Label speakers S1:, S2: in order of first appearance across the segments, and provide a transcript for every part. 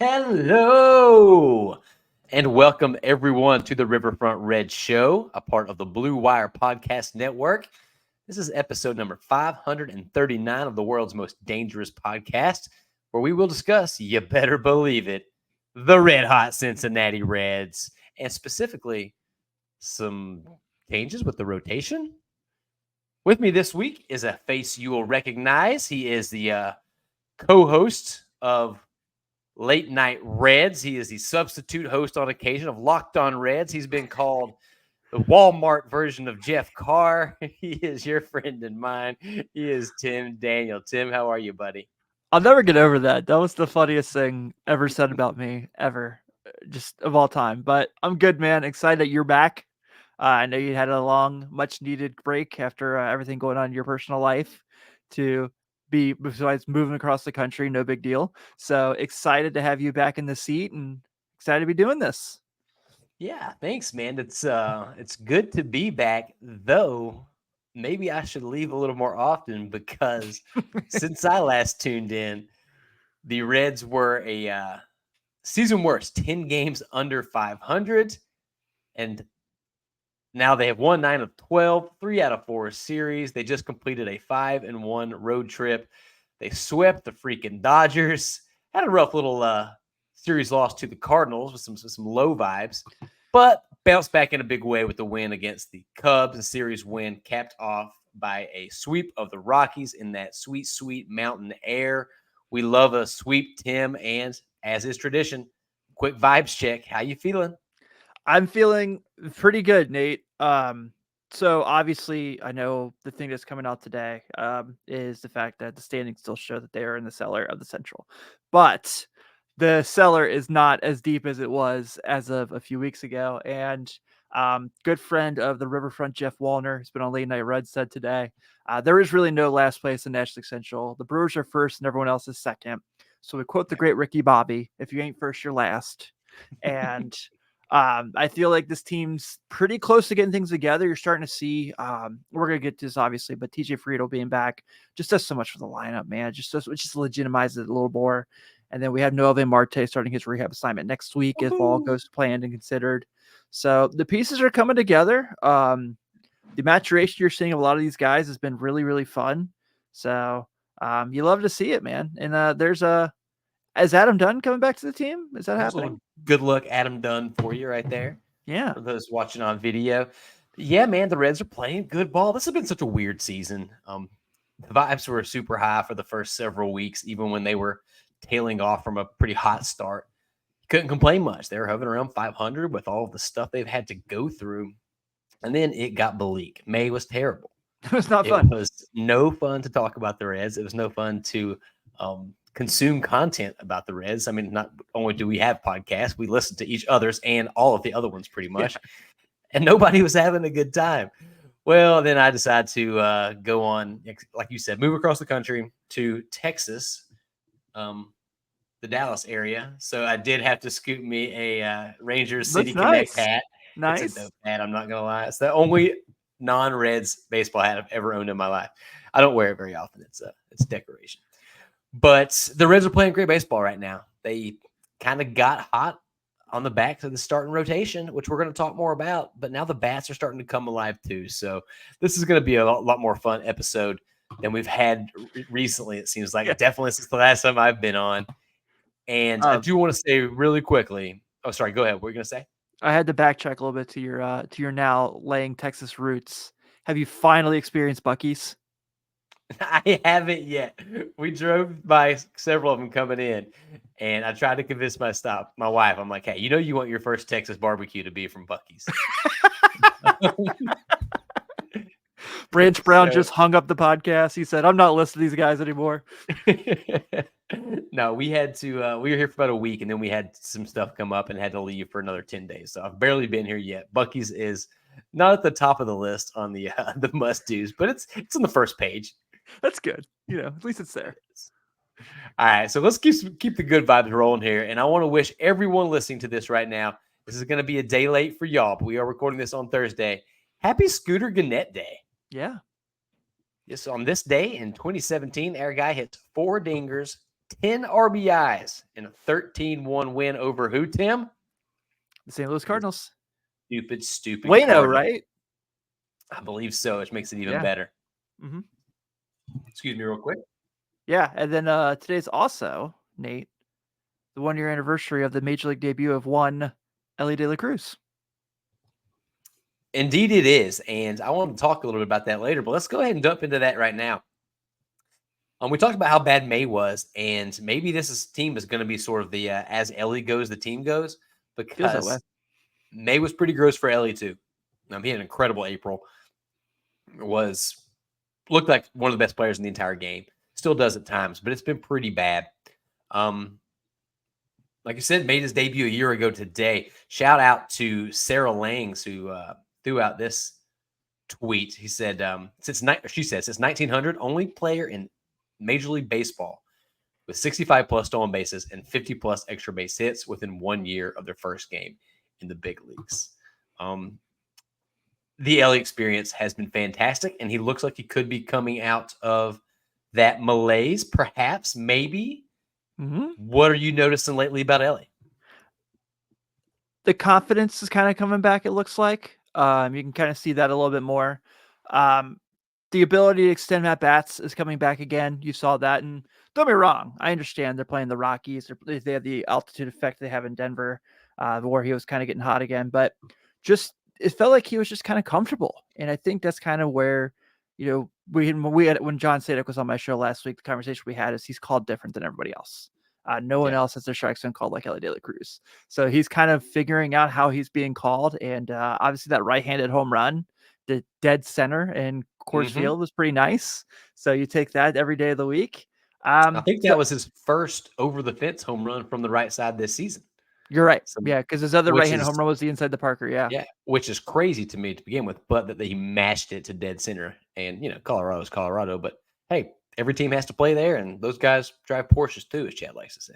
S1: Hello, and welcome everyone to the Riverfront Red Show, a part of the Blue Wire Podcast Network. This is episode number 539 of the world's most dangerous podcast, where we will discuss, you better believe it, the red hot Cincinnati Reds, and specifically some changes with the rotation. With me this week is a face you will recognize. He is the co-host of Late Night Reds. He is the substitute host on occasion of Locked On Reds. He's been called the Walmart version of Jeff Carr. He is your friend and mine. He is Tim Daniel. Tim, how are you, buddy?
S2: I'll never get over that. That was the funniest thing ever said about me, ever, just of all time. But I'm good, man. Excited that you're back. I know you had a long, much-needed break after everything going on in your personal life to be, besides moving across the country, no big deal. So excited to have you back in the seat and excited to be doing this.
S1: Yeah, thanks, man. It's good to be back, though. Maybe I should leave a little more often because since I last tuned in, the Reds were a season worst, 10 games under 500, and now they have won 9 of 12, 3 out of 4 series. They just completed a 5-1 road trip. They swept the freaking Dodgers. Had a rough little series loss to the Cardinals with some low vibes, but bounced back in a big way with the win against the Cubs. A series win capped off by a sweep of the Rockies in that sweet, sweet mountain air. We love a sweep, Tim, and as is tradition, quick vibes check. How you feeling?
S2: I'm feeling pretty good, Nate. So obviously, I know the thing that's coming out today is the fact that the standings still show that they are in the cellar of the Central, but the cellar is not as deep as it was as of a few weeks ago. And good friend of the Riverfront, Jeff Wallner, has been on Late Night Red, said today there is really no last place in National League Central. The Brewers are first, and everyone else is second. So we quote the great Ricky Bobby: "If you ain't first, you're last." And I feel like this team's pretty close to getting things together. You're starting to see, we're going to get to this obviously, but TJ Friedel being back just does so much for the lineup, man. It just legitimizes it a little more. And then we have Noelvi Marte starting his rehab assignment next week if all goes planned and considered. So the pieces are coming together. The maturation you're seeing of a lot of these guys has been really, really fun. So you love to see it, man. And is Adam Dunn coming back to the team? Is that happening?
S1: Good luck, Adam Dunn, for you right there.
S2: Yeah.
S1: For those watching on video. Yeah, man, the Reds are playing good ball. This has been such a weird season. The vibes were super high for the first several weeks, even when they were tailing off from a pretty hot start. Couldn't complain much. They were hovering around 500 with all of the stuff they've had to go through. And then it got bleak. May was terrible.
S2: It was not fun.
S1: It was no fun to talk about the Reds. It was no fun to consume content about the Reds. I mean, not only do we have podcasts, we listen to each other's and all of the other ones pretty much. Yeah. And nobody was having a good time. Well, then I decided to go on, like you said, move across the country to Texas, the Dallas area. So I did have to scoop me a Rangers City Connect hat.
S2: Nice.
S1: It's a dope hat, I'm not going to lie. It's the only non-Reds baseball hat I've ever owned in my life. I don't wear it very often. It's decoration. But the Reds are playing great baseball right now. They kind of got hot on the back of the starting rotation, which we're going to talk more about. But now the bats are starting to come alive too. So this is going to be a lot more fun episode than we've had recently, it seems like. Definitely since the last time I've been on. And I do want to say really quickly. Oh, sorry. Go ahead. What were you going to say?
S2: I had to backtrack a little bit to your now laying Texas roots. Have you finally experienced Buc-ee's?
S1: I haven't yet. We drove by several of them coming in, and I tried to convince my wife. I'm like, hey, you want your first Texas barbecue to be from Buc-ee's.
S2: Branch Brown just hung up the podcast. He said, I'm not listening to these guys anymore.
S1: No, we had to, we were here for about a week, and then we had some stuff come up and had to leave for another 10 days. So I've barely been here yet. Buc-ee's is not at the top of the list on the must-dos, but it's on the first page.
S2: That's good. At least it's there.
S1: All right, so let's keep the good vibes rolling here. And I want to wish everyone listening to this right now, this is going to be a day late for y'all, but we are recording this on Thursday. Happy Scooter Gennett Day.
S2: Yeah.
S1: Yes, on this day in 2017, our guy hit 4 dingers, 10 RBIs in a 13-1 win over who, Tim?
S2: The St. Louis Cardinals.
S1: Stupid
S2: Wayno,
S1: Cardinals.
S2: right?
S1: I believe so, which makes it even
S2: Yeah.
S1: better.
S2: Mm-hmm.
S1: Excuse me real quick.
S2: Yeah, and then today's also, Nate, the 1-year anniversary of the Major League debut of one Ellie De La Cruz.
S1: Indeed it is, and I want to talk a little bit about that later, but let's go ahead and jump into that right now. We talked about how bad May was, and maybe team is going to be sort of the as Ellie goes, the team goes,
S2: Feels that way.
S1: because May was pretty gross for Ellie too. He had an incredible April. Looked like one of the best players in the entire game. Still does at times, but it's been pretty bad. Like I said, made his debut a year ago today. Shout out to Sarah Langs, who threw out this tweet. He said, since 1900, only player in Major League Baseball with 65 plus stolen bases and 50 plus extra base hits within 1 year of their first game in the big leagues. The Ellie experience has been fantastic, and he looks like he could be coming out of that malaise, perhaps, maybe.
S2: Mm-hmm.
S1: What are you noticing lately about Ellie?
S2: The confidence is kind of coming back, it looks like. You can kind of see that a little bit more. The ability to extend at bats is coming back again. You saw that, and don't be wrong. I understand they're playing the Rockies. They have the altitude effect they have in Denver, where he was kind of getting hot again. But just it felt like he was just kind of comfortable, and I think that's kind of where we had when John Sadek was on my show last week. The conversation we had is he's called different than everybody else. No one else has their strike zone called like Ellie De La Cruz. So he's kind of figuring out how he's being called, and obviously that right-handed home run, the dead center in Coors Field was pretty nice. So you take that every day of the week.
S1: I think that was his first over the fence home run from the right side this season.
S2: You're right. Yeah, because his other right-handed home run was the inside the Parker.
S1: Yeah, which is crazy to me to begin with, but that he matched it to dead center. And Colorado's Colorado, but hey, every team has to play there, and those guys drive Porsches too, as Chad likes to say.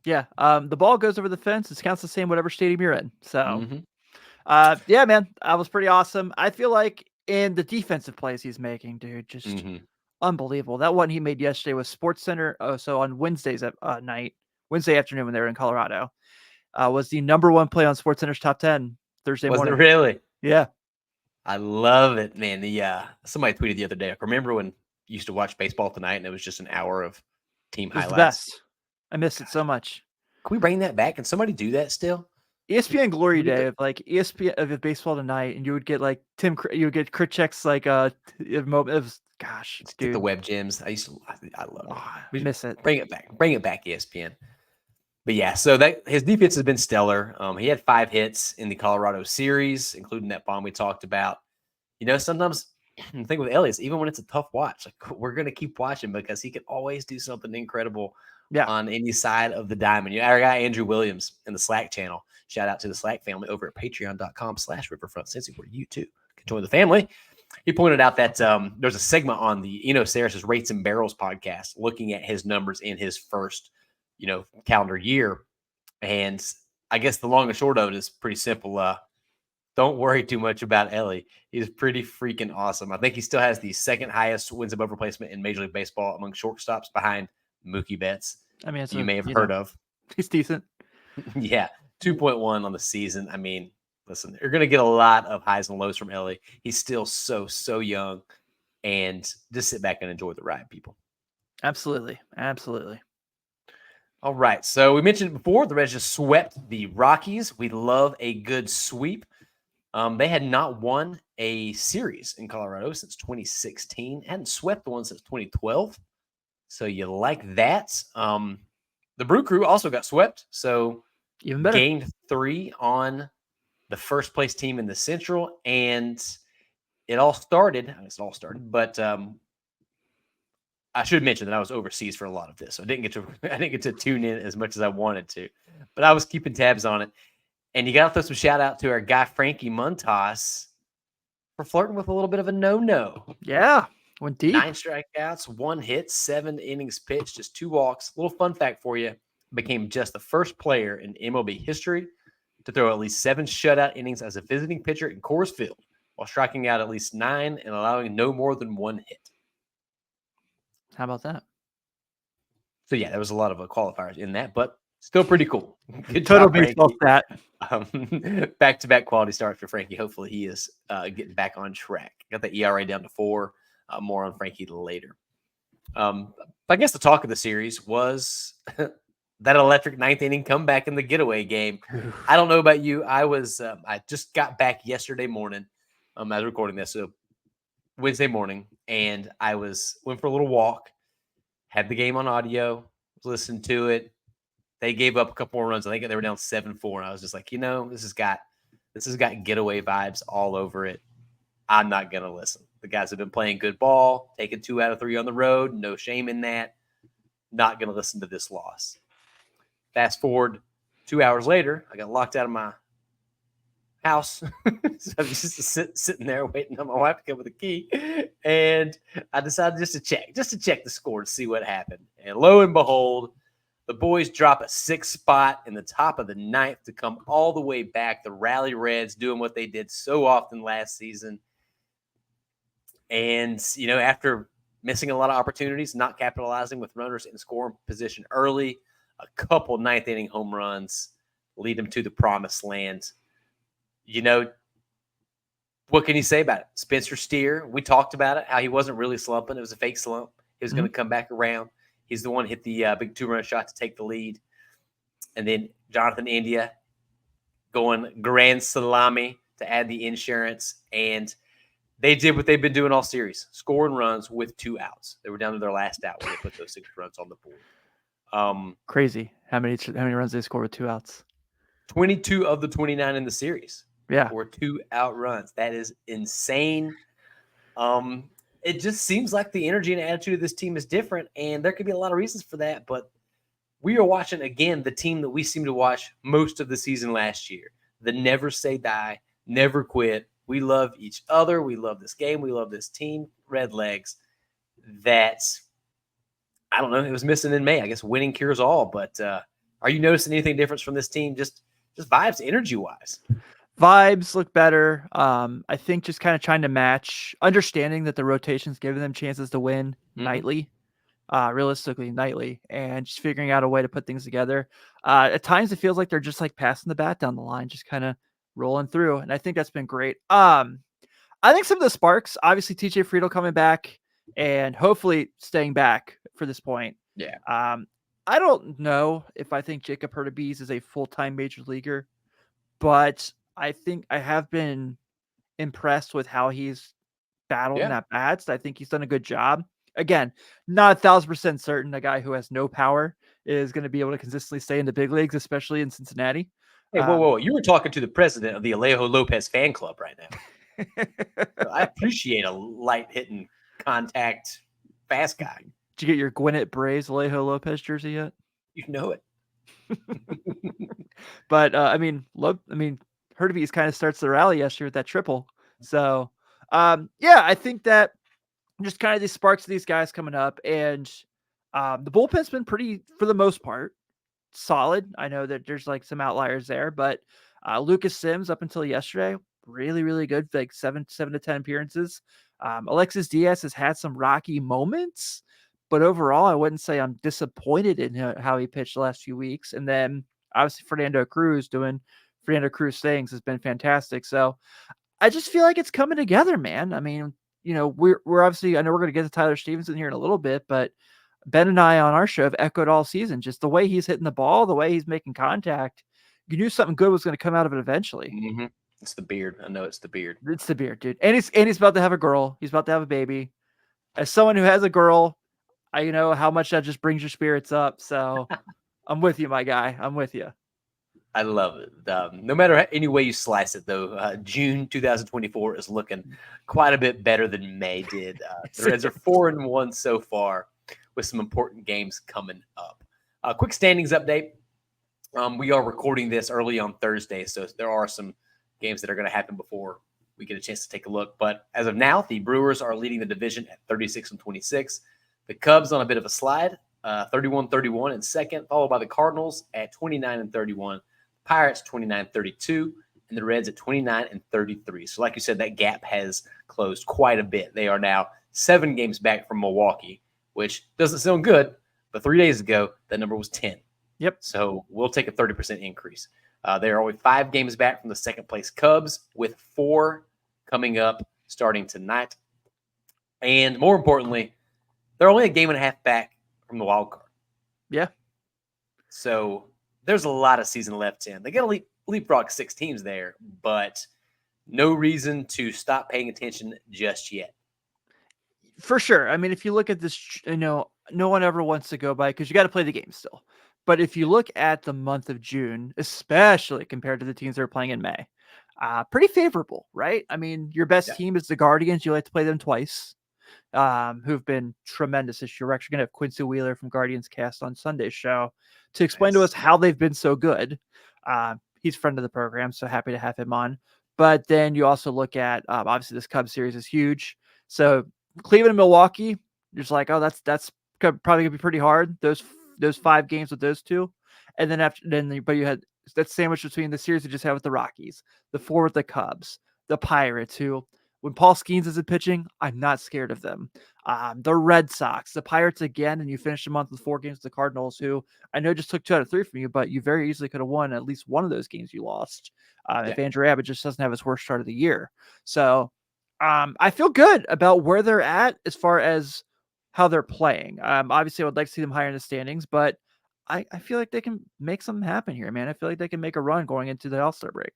S2: Yeah, the ball goes over the fence. It counts the same whatever stadium you're in. So, yeah, man, that was pretty awesome. I feel like in the defensive plays he's making, dude, just unbelievable. That one he made yesterday was Sports Center. So on Wednesday afternoon when they were in Colorado, was the number one play on Sports Center's top 10 Thursday morning.
S1: Was it really?
S2: Yeah.
S1: I love it, man. Somebody tweeted the other day. I remember when you used to watch Baseball Tonight, and it was just an hour of team highlights.
S2: The best. I missed it so much.
S1: Can we bring that back? Can somebody do that still?
S2: ESPN Glory Day of like ESPN of Baseball Tonight, and you would get like you would get Kritchek's like it was gosh,
S1: dude.
S2: Get
S1: the web gems. I love it.
S2: Miss it.
S1: Bring it back, ESPN. But yeah, so that his defense has been stellar. He had 5 hits in the Colorado series, including that bomb we talked about. Sometimes the thing with Elliott is even when it's a tough watch, like we're gonna keep watching because he can always do something incredible on any side of the diamond. Our guy Andrew Williams in the Slack channel. Shout out to the Slack family over at patreon.com/riverfrontcincy, where you too can join the family. He pointed out that there's a segment on the Saris's Rates and Barrels podcast looking at his numbers in his first calendar year. And I guess the long and short of it is pretty simple. Don't worry too much about Ellie. He's pretty freaking awesome. I think he still has the second highest wins above replacement in Major League Baseball among shortstops behind Mookie Betts.
S2: I mean,
S1: you may have heard of.
S2: He's decent.
S1: Yeah. 2.1 on the season. I mean, listen, you're going to get a lot of highs and lows from Ellie. He's still so young, and just sit back and enjoy the ride, people.
S2: Absolutely.
S1: All right. So we mentioned before, the Reds just swept the Rockies. We love a good sweep. They had not won a series in Colorado since 2016. Hadn't swept one since 2012. So you like that. The Brew Crew also got swept. So
S2: even better.
S1: Gained 3 on the first place team in the Central. And it all started, but I should mention that I was overseas for a lot of this. So I didn't get to tune in as much as I wanted to, but I was keeping tabs on it. And you got to throw some shout out to our guy, Frankie Montas, for flirting with a little bit of a no-no.
S2: Yeah. Went deep.
S1: 9 strikeouts, 1 hit, 7 innings pitched, just 2 walks. A little fun fact for you. Became just the first player in MLB history to throw at least 7 shutout innings as a visiting pitcher in Coors Field while striking out at least 9 and allowing no more than 1 hit.
S2: How about that?
S1: So yeah, there was a lot of qualifiers in that, but still pretty cool. Good
S2: Total
S1: job,
S2: baseball
S1: Frankie.
S2: stat.
S1: Back-to-back quality starts for Frankie. Hopefully, he is getting back on track. Got the ERA down to 4. More on Frankie later. I guess the talk of the series was that electric ninth inning comeback in the getaway game. I don't know about you. I just got back yesterday morning. I was recording this, so Wednesday morning, and I went for a little walk. Had the game on audio. Listened to it. They gave up a couple more runs. I think they were down 7-4, and I was just like, this has got getaway vibes all over it. I'm not gonna listen. The guys have been playing good ball, taking 2 out of 3 on the road. No shame in that. Not gonna listen to this loss. Fast forward 2 hours later, I got locked out of my house. So I'm just sitting there waiting on my wife to come with the key, and I decided just to check the score to see what happened. And lo and behold, the boys drop a 6 spot in the top of the 9th to come all the way back. The Rally Reds doing what they did so often last season. And, after missing a lot of opportunities, not capitalizing with runners in scoring position early, a couple 9th inning home runs lead them to the promised land. What can you say about it? Spencer Steer, we talked about it, how he wasn't really slumping. It was a fake slump. He was going to come back around. He's the one who hit the big 2-run shot to take the lead. And then Jonathan India going grand salami to add the insurance. And they did what they've been doing all series, scoring runs with 2 outs. They were down to their last out when they put those 6 runs on the board.
S2: Crazy. How many runs they scored with 2 outs?
S1: 22 of the 29 in the series.
S2: Yeah.
S1: Or 2 out runs. That is insane. It just seems like the energy and attitude of this team is different, and there could be a lot of reasons for that, but we are watching, again, the team that we seem to watch most of the season last year. The never say die, never quit. We love each other. We love this game. We love this team. Redlegs. That, I don't know, it was missing in May. I guess winning cures all, but are you noticing anything different from this team, just vibes, energy-wise?
S2: Vibes look better. I think just kind of trying to match, understanding that the rotation's giving them chances to win nightly, realistically nightly, and just figuring out a way to put things together. At times it feels like they're just like passing the bat down the line, just kind of rolling through. And I think that's been great. I think some of the sparks, obviously TJ Friedel coming back and hopefully staying back for this point.
S1: Yeah.
S2: I don't know if I think Jacob Hurtubise is a full-time major leaguer, but I think I have been impressed with how he's battled in at bats. I think he's done a good job. Again, not 1,000% certain a guy who has no power is going to be able to consistently stay in the big leagues, especially in Cincinnati.
S1: Hey, whoa. You were talking to the president of the Alejo Lopez fan club right now. I appreciate a light-hitting contact fast guy.
S2: Did you get your Gwinnett Braves Alejo Lopez jersey yet?
S1: You know it.
S2: But, Hurtubise kind of starts the rally yesterday with that triple. So, I think that just kind of these sparks of these guys coming up, and the bullpen's been pretty, for the most part, solid. I know that there's like some outliers there, but Lucas Sims up until yesterday, really, really good, like 7 to 10 appearances. Alexis Diaz has had some rocky moments, but overall, I wouldn't say I'm disappointed in how he pitched the last few weeks. And then obviously Fernando Cruz doing Fernando Cruz things has been fantastic. So I just feel like it's coming together, man. I mean, we're obviously, I know we're going to get to Tyler Stevenson here in a little bit, but Ben and I on our show have echoed all season, just the way he's hitting the ball, the way he's making contact. You knew something good was going to come out of it eventually.
S1: Mm-hmm. It's the beard. I know it's the beard.
S2: It's the beard, dude. And he's about to have a girl. He's about to have a baby. As someone who has a girl, I know how much that just brings your spirits up. So I'm with you, my guy. I'm with you.
S1: I love it. No matter any way you slice it, though, June 2024 is looking quite a bit better than May did. The Reds are 4-1 so far, with some important games coming up. Quick standings update. We are recording this early on Thursday, so there are some games that are going to happen before we get a chance to take a look. But as of now, the Brewers are leading the division at 36-26. The Cubs on a bit of a slide, 31-31 in second, followed by the Cardinals at 29-31. Pirates 29-32, and the Reds at 29-33. So like you said, that gap has closed quite a bit. They are now 7 games back from Milwaukee, which doesn't sound good, But 3 days ago, that number was 10.
S2: Yep.
S1: So we'll take a 30% increase. They are only 5 games back from the second place Cubs, with 4 coming up starting tonight. And more importantly, they're only a game and a half back from the wild card.
S2: Yeah.
S1: So there's a lot of season left in. They got to leapfrog 6 teams there, but no reason to stop paying attention just yet.
S2: For sure. I mean, if you look at this, no one ever wants to go by because you got to play the game still. But if you look at the month of June, especially compared to the teams that are playing in May, pretty favorable, right? I mean, your best team is the Guardians. You like to play them twice, who've been tremendous this year. We're actually going to have Quincy Wheeler from Guardians Cast on Sunday's show to explain to us how they've been so good. He's a friend of the program, so happy to have him on. But then you also look at, obviously, this Cubs series is huge. So Cleveland and Milwaukee, you're just like, oh, that's probably gonna be pretty hard. Those 5 games with those two, and then but you had that sandwich between the series you just had with the Rockies, the 4 with the Cubs, the Pirates, who when Paul Skeens isn't pitching, I'm not scared of them. The Red Sox, the Pirates again, and you finished the month with 4 games with the Cardinals, who I know just took 2 out of 3 from you, but you very easily could have won at least one of those games you lost. If Andrew Abbott just doesn't have his worst start of the year. So I feel good about where they're at as far as how they're playing. Obviously, I would like to see them higher in the standings, but I feel like they can make something happen here, man. I feel like they can make a run going into the All-Star break.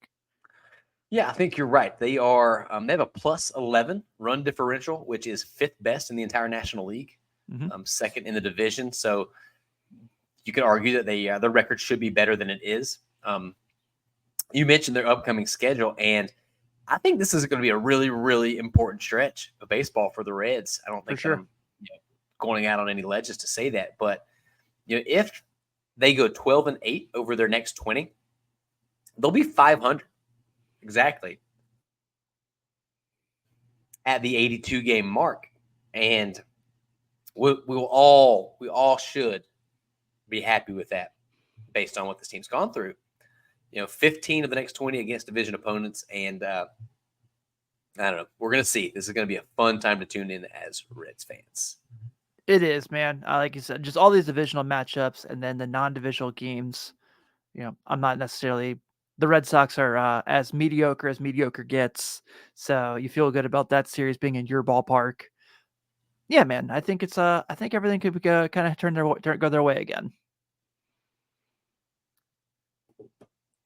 S1: Yeah, I think you're right. They are. They have a plus 11 run differential, which is 5th best in the entire National League, second in the division. So you could argue that their record should be better than it is. You mentioned their upcoming schedule, and I think this is going to be a really, really important stretch of baseball for the Reds. I don't think I'm going out on any ledges to say that, but if they go 12-8 over their next 20, they'll be 500 exactly at the 82 game mark, and we all should be happy with that based on what this team's gone through. 15 of the next 20 against division opponents, and I don't know. We're going to see. This is going to be a fun time to tune in as Reds fans.
S2: It is, man. Like you said, just all these divisional matchups and then the non-divisional games. I'm not necessarily – the Red Sox are as mediocre gets, so you feel good about that series being in your ballpark. Yeah, man. I think I think everything could kind of go their way again.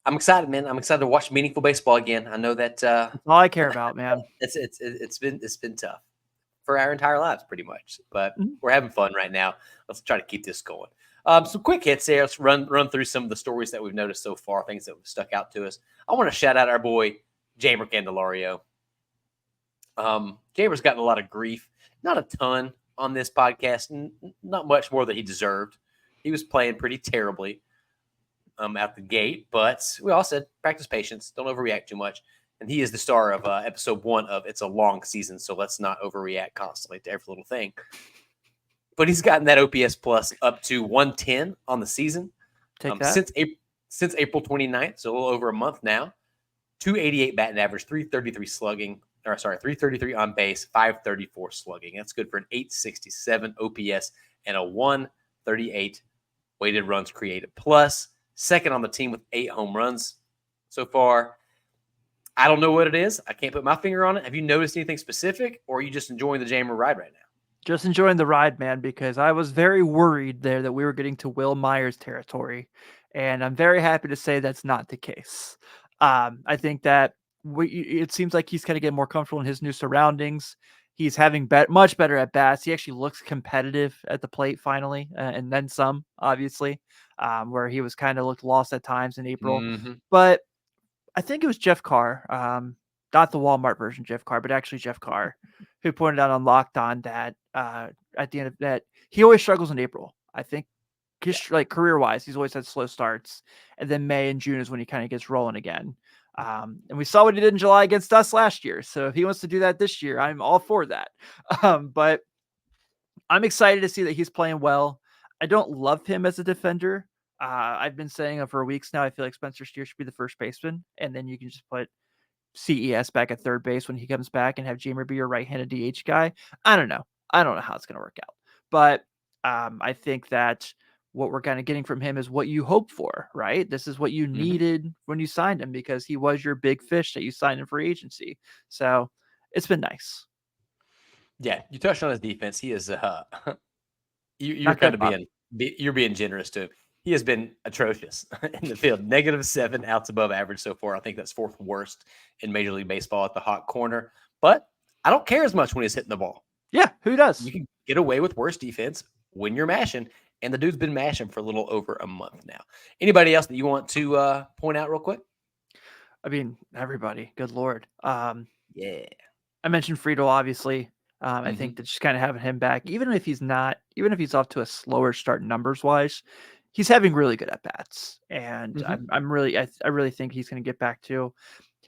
S1: I'm excited, man. I'm excited to watch meaningful baseball again. I know that
S2: that's all I care about, man.
S1: It's been tough for our entire lives, pretty much. But we're having fun right now. Let's try to keep this going. Some quick hits there. Let's run through some of the stories that we've noticed so far, things that have stuck out to us. I want to shout out our boy Jamer Candelario. Jamer's gotten a lot of grief, not a ton on this podcast, not much more than he deserved. He was playing pretty terribly out the gate, but we all said practice patience, don't overreact too much. And he is the star of episode 1 of It's a Long Season, so let's not overreact constantly to every little thing. But he's gotten that OPS plus up to 110 on the season since April 29th, so a little over a month now. 288 batting average, 333 slugging, 333 on base, 534 slugging. That's good for an 867 OPS and a 138 weighted runs created plus. Second on the team with 8 home runs so far. I don't know what it is. I can't put my finger on it. Have you noticed anything specific, or are you just enjoying the Jamer ride right now?
S2: Just enjoying the ride, man, because I was very worried there that we were getting to Will Myers territory, and I'm very happy to say that's not the case. I think that it seems like he's kind of getting more comfortable in his new surroundings. He's having much better at bats. He actually looks competitive at the plate finally, and then some, obviously, where he was kind of looked lost at times in April. But I think it was Jeff Carr, not the Walmart version Jeff Carr, but actually Jeff Carr, who pointed out on Locked On that at the end of that, he always struggles in April. I think like career-wise, he's always had slow starts. And then May and June is when he kind of gets rolling again. And we saw what he did in July against us last year. So if he wants to do that this year, I'm all for that. But I'm excited to see that he's playing well. I don't love him as a defender. I've been saying for weeks now, I feel like Spencer Steer should be the first baseman, and then you can just put CES back at third base when he comes back and have Jamer be your right-handed DH guy. I don't know how it's going to work out, but I think that what we're kind of getting from him is what you hope for, right? This is what you
S1: Mhm.
S2: needed when you signed him because he was your big fish that you signed in free agency. So it's been nice.
S1: Yeah, you touched on his defense. He is you're
S2: Not
S1: kind
S2: good,
S1: of
S2: Bob.
S1: you're being generous to him. He has been atrocious in the field. -7 outs above average so far. I think that's fourth worst in Major League Baseball at the hot corner. But I don't care as much when he's hitting the ball.
S2: Yeah, who
S1: You
S2: does?
S1: can get away with worse defense when you're mashing, and the dude's been mashing for a little over a month now. Anybody else that you want to point out real quick?
S2: I mean, everybody. Good Lord.
S1: Yeah.
S2: I mentioned Friedel, obviously. I think
S1: Mhm.
S2: that just kind of having him back, even if he's off to a slower start numbers wise, he's having really good at bats, and
S1: Mhm.
S2: I really think he's going to get back to.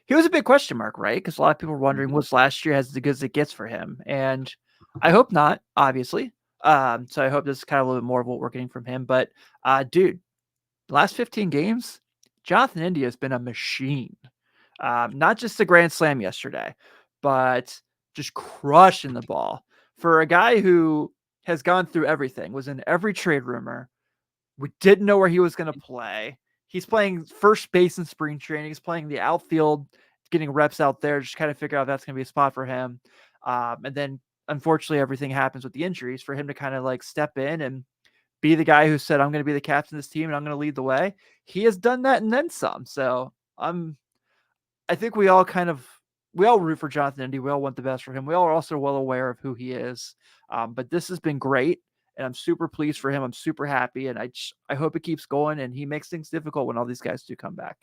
S2: He was a big question mark, right? Because a lot of people were wondering,
S1: Mhm.
S2: was last year as good as it gets for him? And I hope not, obviously. So I hope this is kind of a little bit more of what we're getting from him. But dude, last 15 games, Jonathan India has been a machine. Not just the grand slam yesterday, but just crushing the ball for a guy who has gone through everything, was in every trade rumor. We didn't know where he was going to play. He's playing first base in spring training. He's playing the outfield, getting reps out there, just kind of figure out if that's going to be a spot for him. And then unfortunately, everything happens with the injuries for him to kind of like step in and be the guy who said, I'm going to be the captain of this team and I'm going to lead the way. He has done that and then some. So I think we all root for Jonathan Indy. We all want the best for him. We all are also well aware of who he is. But this has been great, and I'm super pleased for him. I'm super happy, and I hope it keeps going. And he makes things difficult when all these guys do come back.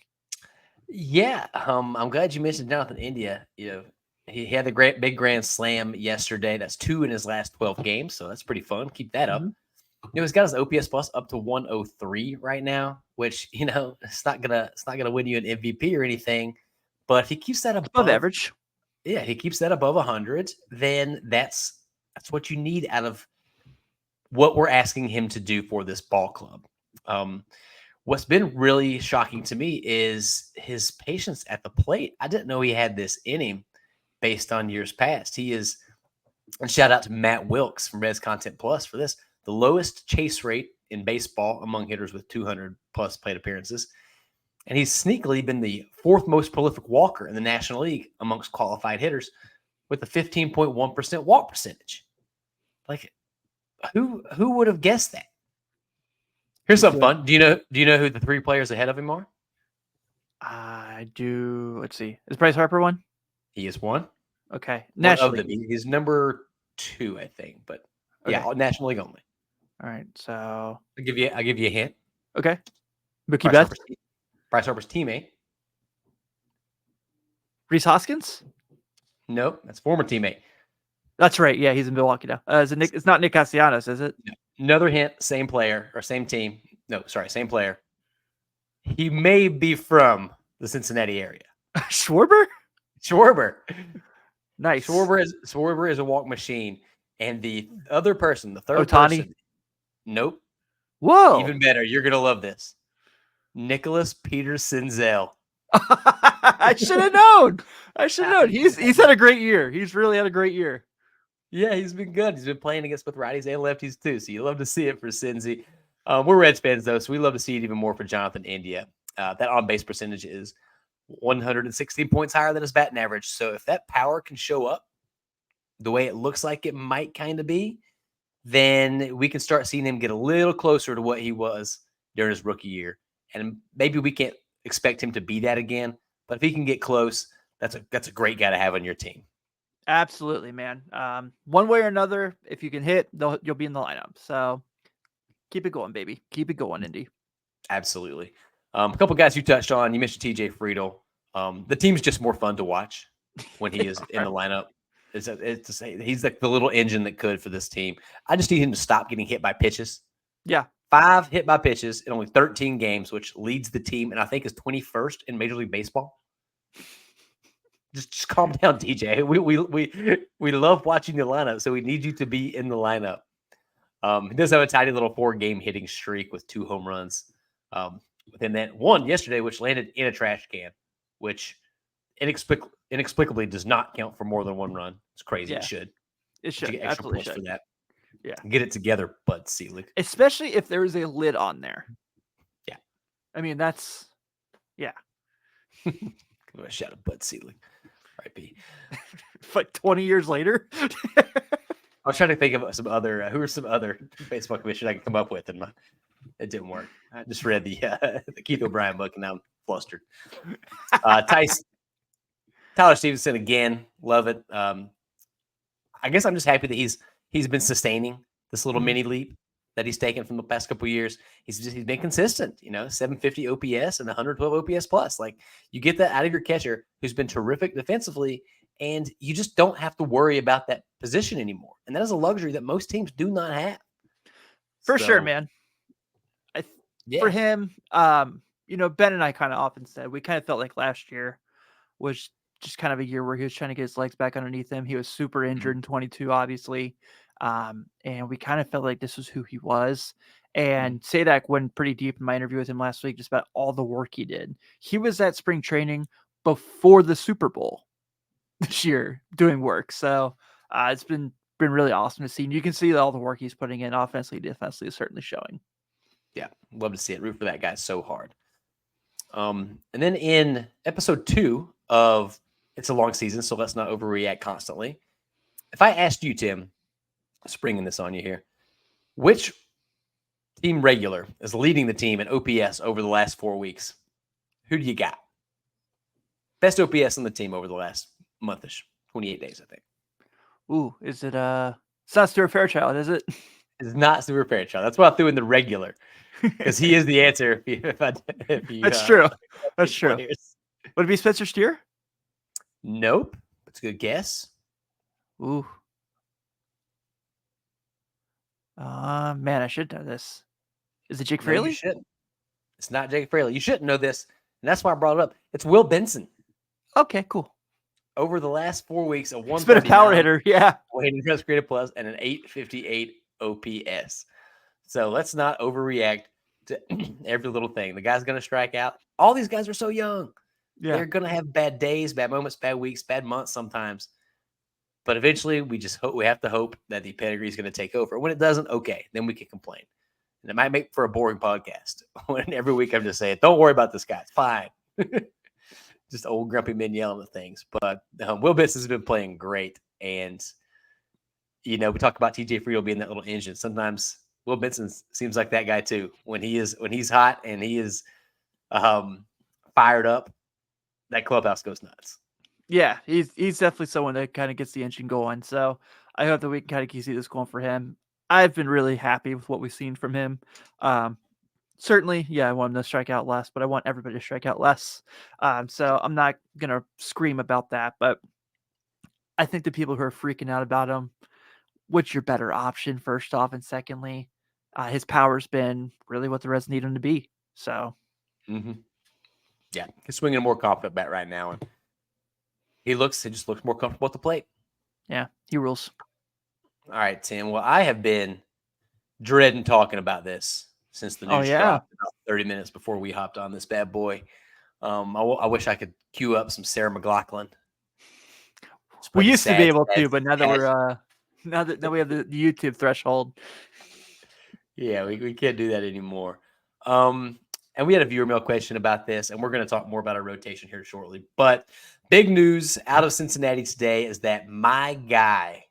S1: Yeah, I'm glad you mentioned Jonathan India. He had the great big grand slam yesterday. That's 2 in his last 12 games, so that's pretty fun. Keep that up.
S2: Mhm.
S1: He's got his OPS plus up to 103 right now, which it's not gonna win you an MVP or anything, but if he keeps that
S2: Above
S1: above,
S2: average.
S1: yeah, he keeps that above 100, then that's what you need out of what we're asking him to do for this ball club. Um, what's been really shocking to me is his patience at the plate. I didn't know he had this in him based on years past. He is, and shout out to Matt Wilkes from Reds Content Plus for this, the lowest chase rate in baseball among hitters with 200 plus plate appearances. And he's sneakily been the fourth most prolific walker in the National League amongst qualified hitters with a 15.1% walk percentage. Like, who would have guessed that? Here's
S2: He's
S1: something
S2: doing.
S1: fun. Do you know who the 3 players ahead of him are?
S2: I do. Let's see. Is Bryce Harper one?
S1: He is one.
S2: Okay.
S1: One of
S2: National
S1: them.
S2: League.
S1: He's number 2, I think. But yeah,
S2: Okay.
S1: National League only.
S2: All right. So
S1: I'll give you a hint.
S2: okay. Mookie
S1: Bryce
S2: Betts.
S1: Harper's Bryce Harper's teammate.
S2: Reese Hoskins.
S1: Nope, that's former teammate.
S2: That's right. Yeah, he's in Milwaukee now. Is it Nick? It's not Nick Castellanos, is it?
S1: No. Another hint, same player or same team. No, sorry, same player. He may be from the Cincinnati area.
S2: Schwarber.
S1: Schwarber.
S2: Nice.
S1: Schwarber is a walk machine. And the other person, the third
S2: Otani.
S1: person, nope.
S2: Whoa.
S1: Even better. You're gonna love this. Nicholas Peter Senzel.
S2: I should have known. I should have known. He's had a great year. He's really had a great year.
S1: Yeah, he's been good. He's been playing against both righties and lefties too. So you love to see it for Cincy. We're Reds fans though, so we love to see it even more for Jonathan India. That on base percentage is 116 points higher than his batting average. So if that power can show up the way it looks like it might kind of be, then we can start seeing him get a little closer to what he was during his rookie year. And maybe we can't expect him to be that again, but if he can get close, that's a great guy to have on your team.
S2: Absolutely, man. One way or another, if you can hit, you'll be in the lineup. So keep it going, baby. Keep it going, Indy.
S1: Absolutely. A couple guys you touched on. You mentioned TJ Friedel. The team's just more fun to watch when he is in
S2: Right.
S1: the lineup. It's to say he's like the little engine that could for this team. I just need him to stop getting hit by pitches.
S2: Yeah.
S1: 5 hit by pitches in only 13 games, which leads the team, and I think is 21st in Major League Baseball. Just calm down, TJ. We love watching the lineup, so we need you to be in the lineup. He does have a tiny little 4-game hitting streak with 2 home runs. Within that one yesterday, which landed in a trash can, which inexplicably does not count for more than 1 run. It's crazy. It
S2: Yeah.
S1: should.
S2: It
S1: You
S2: should.
S1: get extra
S2: Absolutely
S1: points for
S2: should.
S1: that.
S2: Yeah.
S1: Get it together, Bud Selig.
S2: Especially if there is a lid on there.
S1: Yeah.
S2: I mean, that's, yeah.
S1: Give a shout out Bud Selig. R.I.P.
S2: Like 20 years later.
S1: I was trying to think of some other, who are some other baseball commissioners I could come up with, and it didn't work. I just read the Keith O'Brien book, and now I'm flustered. Tyler Stevenson again, love it. I guess I'm just happy that he's been sustaining this little mini leap that he's taken from the past couple of years. He's been consistent, 750 OPS and 112 OPS plus. Like, you get that out of your catcher who's been terrific defensively, and you just don't have to worry about that position anymore. And that is a luxury that most teams do not have.
S2: For sure, man. For him, Ben and I kind of often said we kind of felt like last year was just kind of a year where he was trying to get his legs back underneath him. He was super injured in 22, obviously. And we kind of felt like this was who he was. And Sadak went pretty deep in my interview with him last week, just about all the work he did. He was at spring training before the Super Bowl this year doing work. So it's been really awesome to see. And you can see all the work he's putting in offensively, defensively is certainly showing.
S1: Yeah, love to see it. Root for that guy so hard. And then in episode 2 of It's a Long Season, so let's not overreact constantly. If I asked you, Tim, springing this on you here, which team regular is leading the team in OPS over the last 4 weeks? Who do you got? Best OPS on the team over the last monthish, 28 days, I think.
S2: Ooh, is it it's not Stuart Fairchild, is it?
S1: It's not Stuart Fairchild. That's why I threw in the regular, because he is the answer. If you
S2: That's true. That's true.
S1: Players.
S2: Would it be Spencer Steer?
S1: Nope. That's a good guess.
S2: Ooh. Man, I should know this. Is it Jake Fraley?
S1: You shouldn't. It's not Jake Fraley. You shouldn't know this, and that's why I brought it up. It's Will Benson.
S2: Okay, cool.
S1: Over the last 4 weeks, a 139.
S2: He's been a power hitter, yeah.
S1: Weighted runs created plus and an 858 OPS. So let's not overreact to every little thing. The guy's going to strike out. All these guys are so young. Yeah. They're going to have bad days, bad moments, bad weeks, bad months sometimes. But eventually, we have to hope that the pedigree is going to take over. When it doesn't, okay, then we can complain. And it might make for a boring podcast. When every week I'm just saying, don't worry about this guy. It's fine. Just old grumpy men yelling at things. But Will Benson has been playing great. And, we talk about TJ Friedel being that little engine. Sometimes Will Benson seems like that guy too. When he's hot and he is fired up, that clubhouse goes nuts.
S2: Yeah, he's definitely someone that kind of gets the engine going. So I hope that we can kind of see this going for him. I've been really happy with what we've seen from him. Certainly, yeah, I want him to strike out less, but I want everybody to strike out less. So I'm not going to scream about that, but I think the people who are freaking out about him, what's your better option, first off, and secondly, his power's been really what the Reds need him to be. So,
S1: yeah, he's swinging a more confident bat right now, and he just looks more comfortable at the plate.
S2: Yeah, he rules.
S1: All right, Tim. Well, I have been dreading talking about this since the news dropped about 30 minutes before we hopped on this bad boy. I wish I could cue up some Sarah McLachlan.
S2: We used to be able to, but now that we're now we have the YouTube threshold.
S1: Yeah, we can't do that anymore. And we had a viewer mail question about this, and we're going to talk more about our rotation here shortly. But big news out of Cincinnati today is that my guy,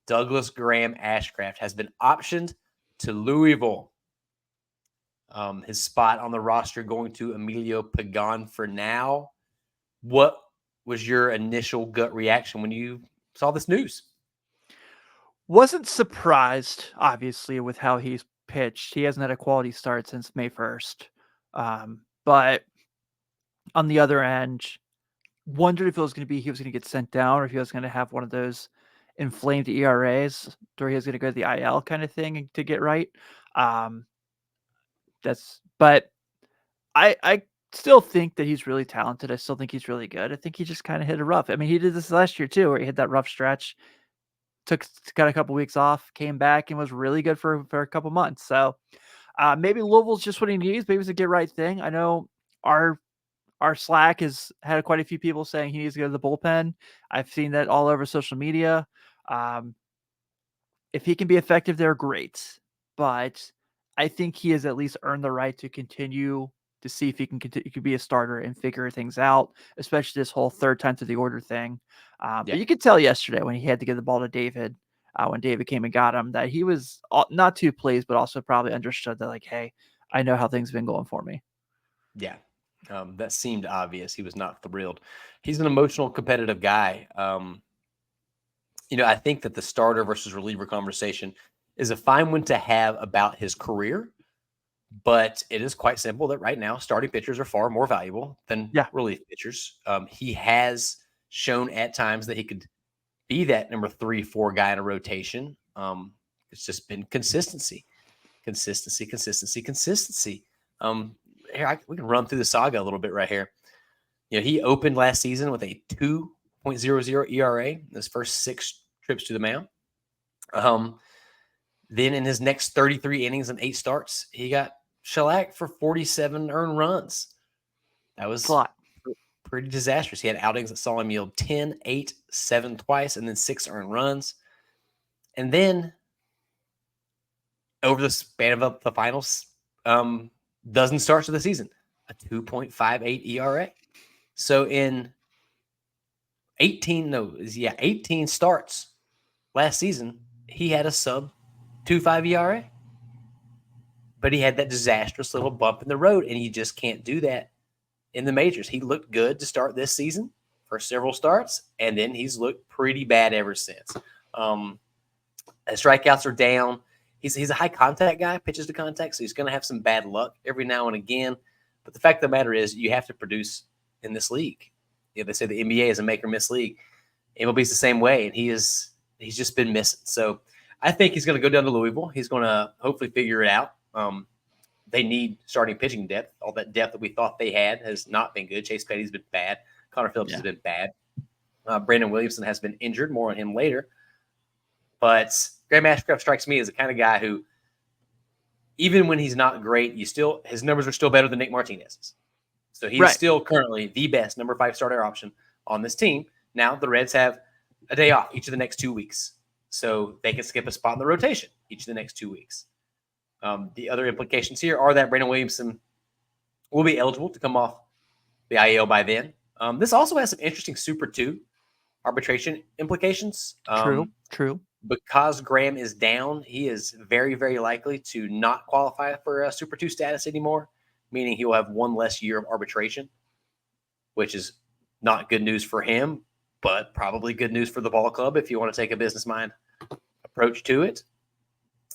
S1: Douglas Graham Ashcraft, has been optioned to Louisville. His spot on the roster going to Emilio Pagan for now. What was your initial gut reaction when you saw this news?
S2: Wasn't surprised, obviously, with how he's pitched. He hasn't had a quality start since May 1st. But on the other end, wondered if he was going to get sent down or if he was going to have one of those inflamed ERAs where he was going to go to the IL kind of thing to get right. But I still think that he's really talented. I still think he's really good. I think he just kind of hit a rough. I mean, he did this last year too, where he hit that rough stretch, got a couple weeks off, came back and was really good for a couple months. So maybe Louisville's just what he needs. Maybe it's a get right thing. I know our Slack has had quite a few people saying he needs to go to the bullpen. I've seen that all over social media. If he can be effective, they're great. But I think he has at least earned the right to continue to see if he can continue, he could be a starter and figure things out, especially this whole third time to the order thing. But
S1: Yeah.
S2: you could tell yesterday when he had to give the ball to David, when David came and got him, that he was not too pleased, but also probably understood that, like, hey, I know how things have been going for me.
S1: Yeah. That seemed obvious. He was not thrilled. He's an emotional, competitive guy. I think that the starter versus reliever conversation is a fine one to have about his career, but it is quite simple that right now starting pitchers are far more valuable than
S2: Yeah.
S1: relief pitchers. He has shown at times that he could be that number 3, 4 guy in a rotation. It's just been consistency, consistency, consistency, consistency. We can run through the saga a little bit right here. He opened last season with a 2.00 ERA in his first 6 trips to the mound. Then in his next 33 innings and 8 starts, he got shellacked for 47 earned runs. That
S2: It's a
S1: was
S2: lot.
S1: pretty disastrous. He had outings that saw him yield 10, 8, 7 twice, and then 6 earned runs. And then over the span of the finals, dozen starts of the season, a 2.58 ERA. So in 18 starts last season, he had a sub 2.5 ERA. But he had that disastrous little bump in the road, and you just can't do that in the majors. He looked good to start this season for several starts, and then he's looked pretty bad ever since. His strikeouts are down. He's a high contact guy, pitches to contact, so he's going to have some bad luck every now and again. But the fact of the matter is, you have to produce in this league. They say the NBA is a make or miss league. MLB's the same way, and he's just been missing. So I think he's going to go down to Louisville. He's going to hopefully figure it out. They need starting pitching depth. All that depth that we thought they had has not been good. Chase Petty's been bad. Connor Phillips has been bad. Brandon Williamson has been injured. More on him later. But Graham Ashcraft strikes me as the kind of guy who, even when he's not great, his numbers are still better than Nick Martinez's. So he's still currently the best number 5 starter option on this team. Now the Reds have a day off each of the next 2 weeks, so they can skip a spot in the rotation each of the next 2 weeks. The other implications here are that Brandon Williamson will be eligible to come off the IL by then. This also has some interesting Super 2 arbitration implications.
S2: True.
S1: Because Graham is down, he is very, very likely to not qualify for Super 2 status anymore, meaning he will have one less year of arbitration, which is not good news for him, but probably good news for the ball club if you want to take a business mind approach to it.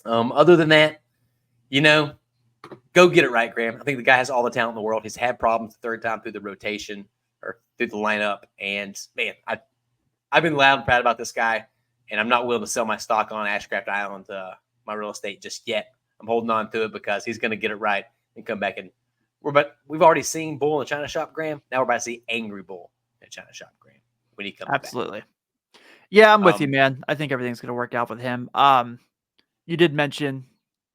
S1: Other than that, go get it right, Graham. I think the guy has all the talent in the world. He's had problems the third time through the rotation or through the lineup. And, man, I've been loud and proud about this guy, and I'm not willing to sell my stock on Ashcraft Island, my real estate, just yet. I'm holding on to it because he's going to get it right and come back. And we've already seen Bull in the China Shop, Graham. Now we're about to see Angry Bull in China Shop, Graham, when he comes
S2: Absolutely.
S1: back.
S2: Yeah, I'm with you, man. I think everything's going to work out with him. You did mention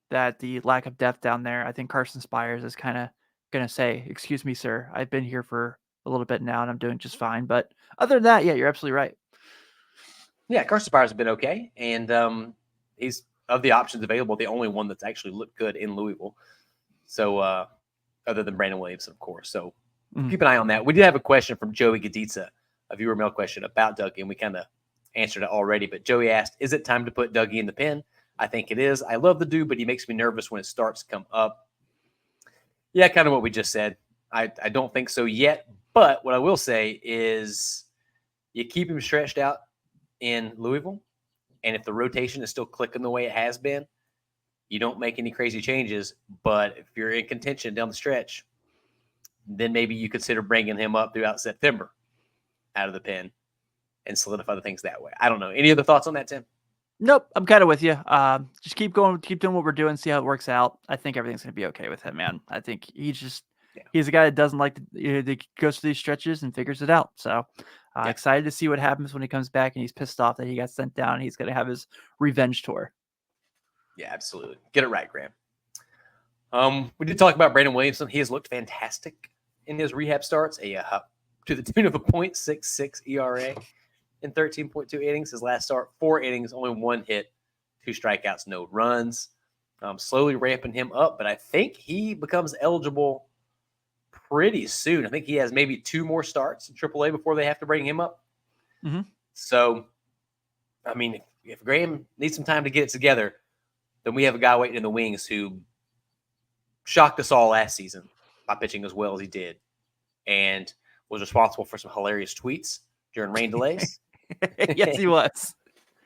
S2: that the lack of depth down there, I think Carson Spires is kind of going to say, excuse me, sir, I've been here for a little bit now and I'm doing just fine. But other than that, yeah, you're absolutely right.
S1: Yeah, Carson Spires has been okay. And he's, of the options available, the only one that's actually looked good in Louisville. So other than Brandon Williamson, of course. So keep an eye on that. We did have a question from Joey Gaditza, a viewer mail question about Dougie, and we kind of answered it already. But Joey asked, is it time to put Dougie in the pen? I think it is. I love the dude, but he makes me nervous when it starts to come up. Yeah, kind of what we just said. I don't think so yet. But what I will say is you keep him stretched out in Louisville, and if the rotation is still clicking the way it has been, you don't make any crazy changes. But if you're in contention down the stretch, then maybe you consider bringing him up throughout September out of the pen and solidify the things that way. I don't know. Any other thoughts on that, Tim?
S2: Nope, I'm kind of with you. Just keep going, keep doing what we're doing, see how it works out. I think everything's going to be okay with him, man. I think he's a guy that doesn't like that goes through these stretches and figures it out. So excited to see what happens when he comes back and he's pissed off that he got sent down. And he's going to have his revenge tour.
S1: Yeah, absolutely. Get it right, Graham. We did talk about Brandon Williamson. He has looked fantastic in his rehab starts, to the tune of a .66 ERA in 13.2 innings. His last start, 4 innings, only 1 hit, 2 strikeouts, no runs. Slowly ramping him up, but I think he becomes eligible pretty soon. I think he has maybe 2 more starts in AAA before they have to bring him up.
S2: Mm-hmm.
S1: So, I mean, if Graham needs some time to get it together, then we have a guy waiting in the wings who shocked us all last season by pitching as well as he did and was responsible for some hilarious tweets during rain delays.
S2: Yes, he was.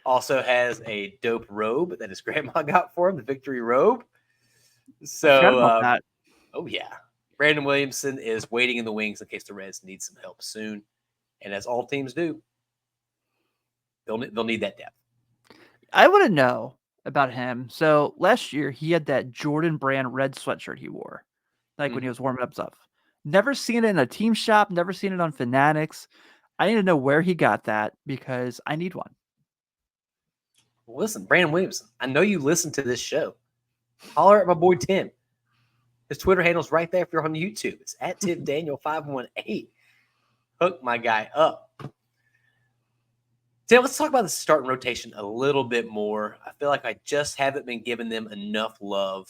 S1: Also has a dope robe that his grandma got for him, the victory robe.
S2: I forgot
S1: So,
S2: about that.
S1: oh yeah, Brandon Williamson is waiting in the wings in case the Reds need some help soon, and as all teams do, they'll need that depth.
S2: I want to know about him. So last year he had that Jordan Brand red sweatshirt he wore, like when he was warming up stuff. Never seen it in a team shop. Never seen it on Fanatics. I need to know where he got that because I need one.
S1: Well, listen, Brandon Williamson, I know you listen to this show. Holler at my boy Tim. His Twitter handle's right there if you're on YouTube. It's at TimDaniel518. Hook my guy up. Tim, let's talk about the starting rotation a little bit more. I feel like I just haven't been giving them enough love,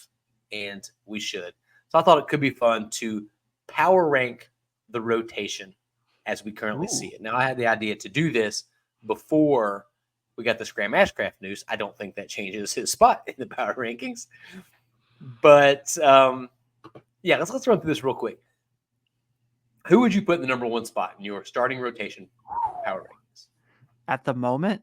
S1: and we should. So I thought it could be fun to power rank the rotation as we currently see it. Now, I had the idea to do this before we got this Graham Ashcraft news. I don't think that changes his spot in the power rankings. But, yeah, let's run through this real quick. Who would you put in the number 1 spot in your starting rotation power rankings?
S2: At the moment,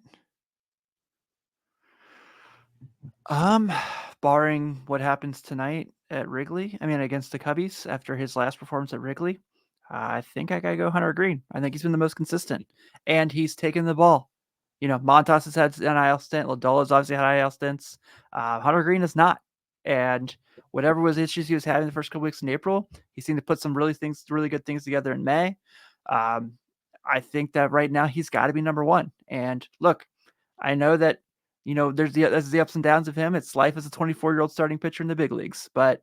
S2: barring what happens tonight at Wrigley, I mean against the Cubbies after his last performance at Wrigley, I think I gotta go Hunter Green. I think he's been the most consistent, and he's taken the ball. You know, Montas has had an IL stint. Lodolo's obviously had IL stints. Hunter Green is not, and whatever was issues he was having the first couple weeks in April, he seemed to put some really good things together in May. I think that right now he's got to be number 1. And look, I know that, you know, there's the ups and downs of him. It's life as a 24-year-old starting pitcher in the big leagues. But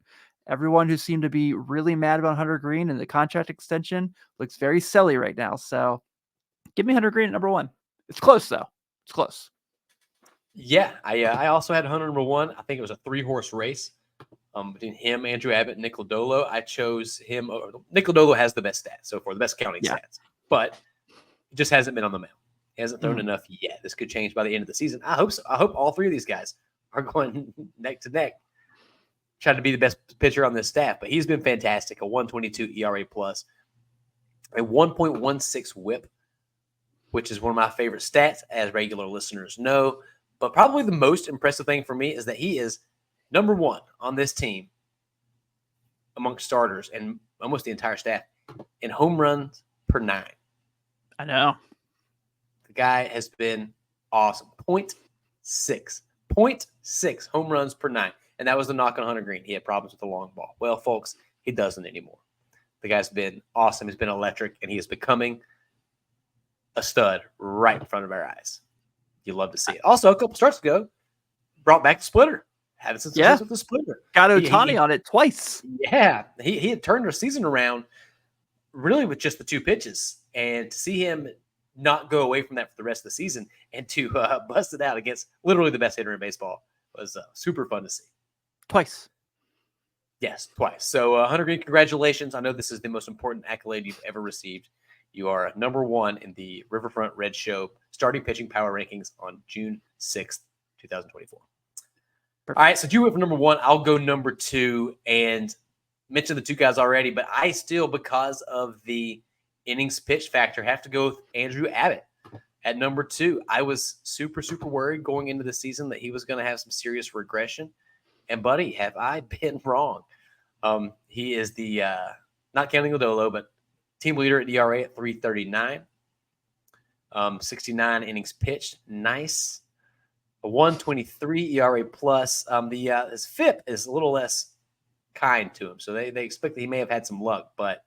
S2: everyone who seemed to be really mad about Hunter Green and the contract extension looks very silly right now. So give me Hunter Green at number 1. It's close, though. It's close.
S1: Yeah, I also had Hunter number 1. I think it was a 3-horse race between him, Andrew Abbott, and Nick Lodolo. I chose him. Nick Lodolo has the best stats so far, the best counting stats. But he just hasn't been on the mound. He hasn't thrown enough yet. This could change by the end of the season. I hope so. I hope all 3 of these guys are going neck to neck, trying to be the best pitcher on this staff. But he's been fantastic. A 1.22 ERA plus, a 1.16 WHIP, which is one of my favorite stats, as regular listeners know. But probably the most impressive thing for me is that he is number 1 on this team amongst starters and almost the entire staff in home runs per 9.
S2: I know.
S1: The guy has been awesome. 0.6 home runs per 9. And that was the knock on Hunter Green. He had problems with the long ball. Well, folks, he doesn't anymore. The guy's been awesome. He's been electric, and he is becoming a stud right in front of our eyes. You love to see it. Also, a couple starts ago, brought back the splitter. Had it since with the splitter.
S2: Got Ohtani on it twice.
S1: Yeah. He had turned our season around really with just the 2 pitches. And to see him not go away from that for the rest of the season and to bust it out against literally the best hitter in baseball was super fun to see.
S2: Twice.
S1: Yes, twice. So, Hunter Green, congratulations. I know this is the most important accolade you've ever received. You are number 1 in the Riverfront Red Show starting pitching power rankings on June 6th, 2024. Perfect. All right, so you went for number 1. I'll go number 2 and mention the 2 guys already, but I still, because of the innings pitch factor, have to go with Andrew Abbott at number 2. I was super worried going into the season that he was going to have some serious regression. And, buddy, have I been wrong? He is the, not counting Lodolo, but team leader at ERA at 3.39. 69 innings pitched. Nice. A 1.23 ERA plus. His FIP is a little less kind to him. So they expect that he may have had some luck, but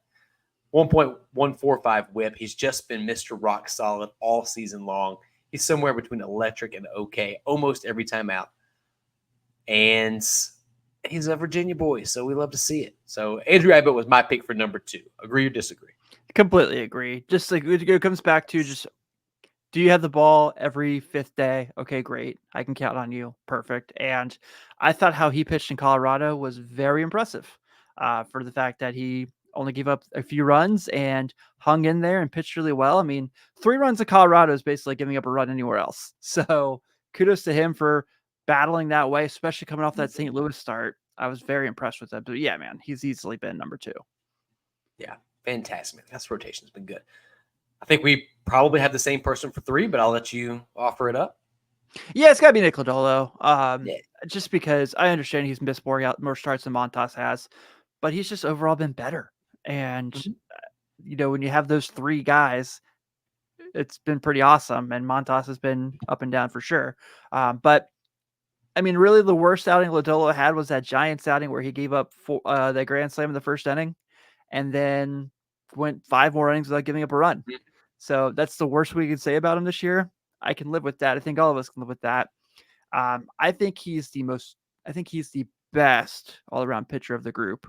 S1: 1.145 WHIP. He's just been Mr. Rock Solid all season long. He's somewhere between electric and okay almost every time out. And he's a Virginia boy, so we love to see it. So Andrew Abbott was my pick for number 2. Agree or disagree?
S2: Completely agree. Just like it comes back to just Do you have the ball every 5th day? Okay, great. I can count on you. Perfect. And I thought how he pitched in Colorado was very impressive for the fact that he only gave up a few runs and hung in there and pitched really well. I mean, 3 runs in Colorado is basically giving up a run anywhere else. So kudos to him for battling that way, especially coming off that St. Louis start. I was very impressed with that. But yeah, man, he's easily been number 2.
S1: Yeah, fantastic, man. That's rotation's been good. I think we probably have the same person for 3, but I'll let you offer it up.
S2: Yeah, it's got to be Nick Lodolo.
S1: Yeah.
S2: Just because I understand he's missed more starts than Montas has, but he's just overall been better. And when you have those 3 guys, it's been pretty awesome. And Montas has been up and down for sure. But I mean, really, the worst outing Lodolo had was that Giants outing where he gave up the grand slam in the first inning, and then went 5 more innings without giving up a run. So that's the worst we can say about him this year. I can live with that. I think all of us can live with that. I think he's the best all-around pitcher of the group.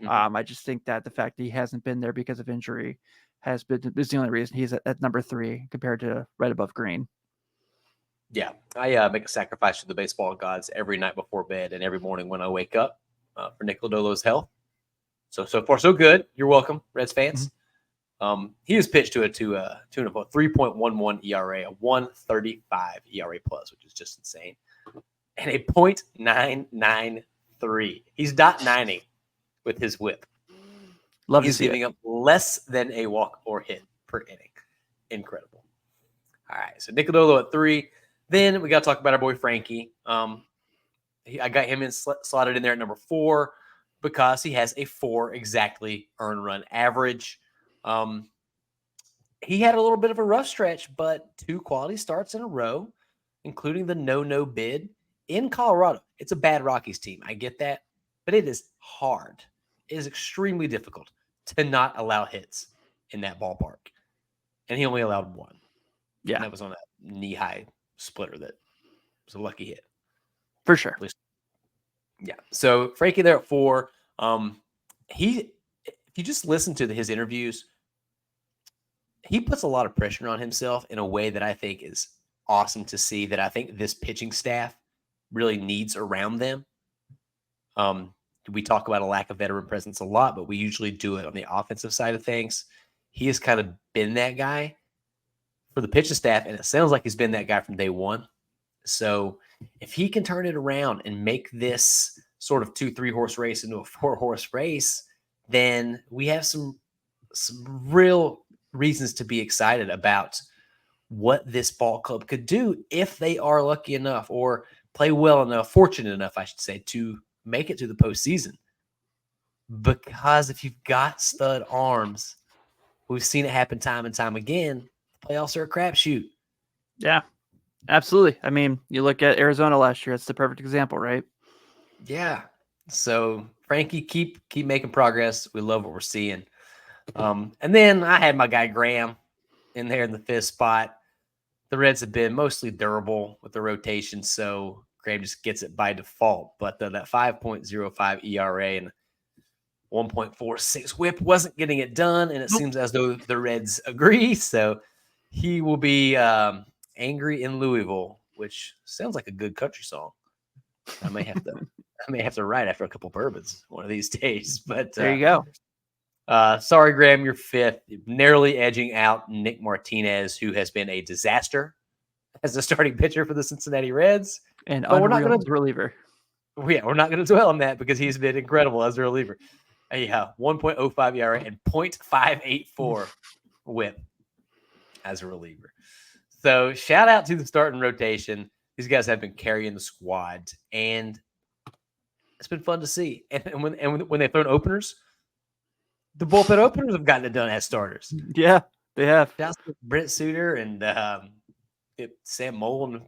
S2: I just think that the fact that he hasn't been there because of injury is the only reason he's at number 3 compared to right above Green.
S1: Yeah, I make a sacrifice to the baseball gods every night before bed and every morning when I wake up for Nick Lodolo's health. So far, so good. You're welcome, Reds fans. He was pitched to a 3.11 ERA, a 1.35 ERA plus, which is just insane, and a .993. He's .90 with his whip. He's giving up less than a walk or hit per inning. Incredible. All right, so Nick Lodolo at 3. Then we got to talk about our boy Frankie. I got him slotted in there at number 4 because he has a 4 exactly earned run average. He had a little bit of a rough stretch, but 2 quality starts in a row, including the no bid in Colorado. It's a bad Rockies team. I get that, but it is hard. It is extremely difficult to not allow hits in that ballpark. And he only allowed 1.
S2: Yeah.
S1: And that was on a knee-high splitter that was a lucky hit.
S2: For sure.
S1: Yeah. So Frankie there at 4. If you just listen to his interviews, he puts a lot of pressure on himself in a way that I think is awesome to see, that I think this pitching staff really needs around them. We talk about a lack of veteran presence a lot, but we usually do it on the offensive side of things. He has kind of been that guy for the pitching staff, and it sounds like he's been that guy from day one. So if he can turn it around and make this sort of 2-3 horse race into a 4-horse race, then we have some real reasons to be excited about what this ball club could do if they are lucky enough or play well enough, fortunate enough, I should say, to make it to the postseason. Because if you've got stud arms, we've seen it happen time and time again. Playoffs are a crapshoot.
S2: Yeah, absolutely. I mean, you look at Arizona last year; it's the perfect example, right?
S1: Yeah. So Frankie, keep making progress. We love what we're seeing. And then I had my guy Graham in there in the 5th spot. The Reds have been mostly durable with the rotation, so Graham just gets it by default. But that 5.05 ERA and 1.46 whip wasn't getting it done, and it seems as though the Reds agree. So he will be angry in Louisville, which sounds like a good country song. I may have to write after a couple bourbons one of these days. But
S2: there you go.
S1: Sorry, Graham, you're 5th, narrowly edging out Nick Martinez, who has been a disaster as a starting pitcher for the Cincinnati Reds.
S2: And we're not going to reliever.
S1: Yeah, we're not going to dwell on that because he's been incredible as a reliever. Yeah, 1.05 ERA and 0.584 whip as a reliever. So shout out to the starting rotation. These guys have been carrying the squad, and it's been fun to see. And when they've thrown openers, the bullpen openers have gotten it done as starters.
S2: Yeah, they have.
S1: Brent Suter and Sam Mole and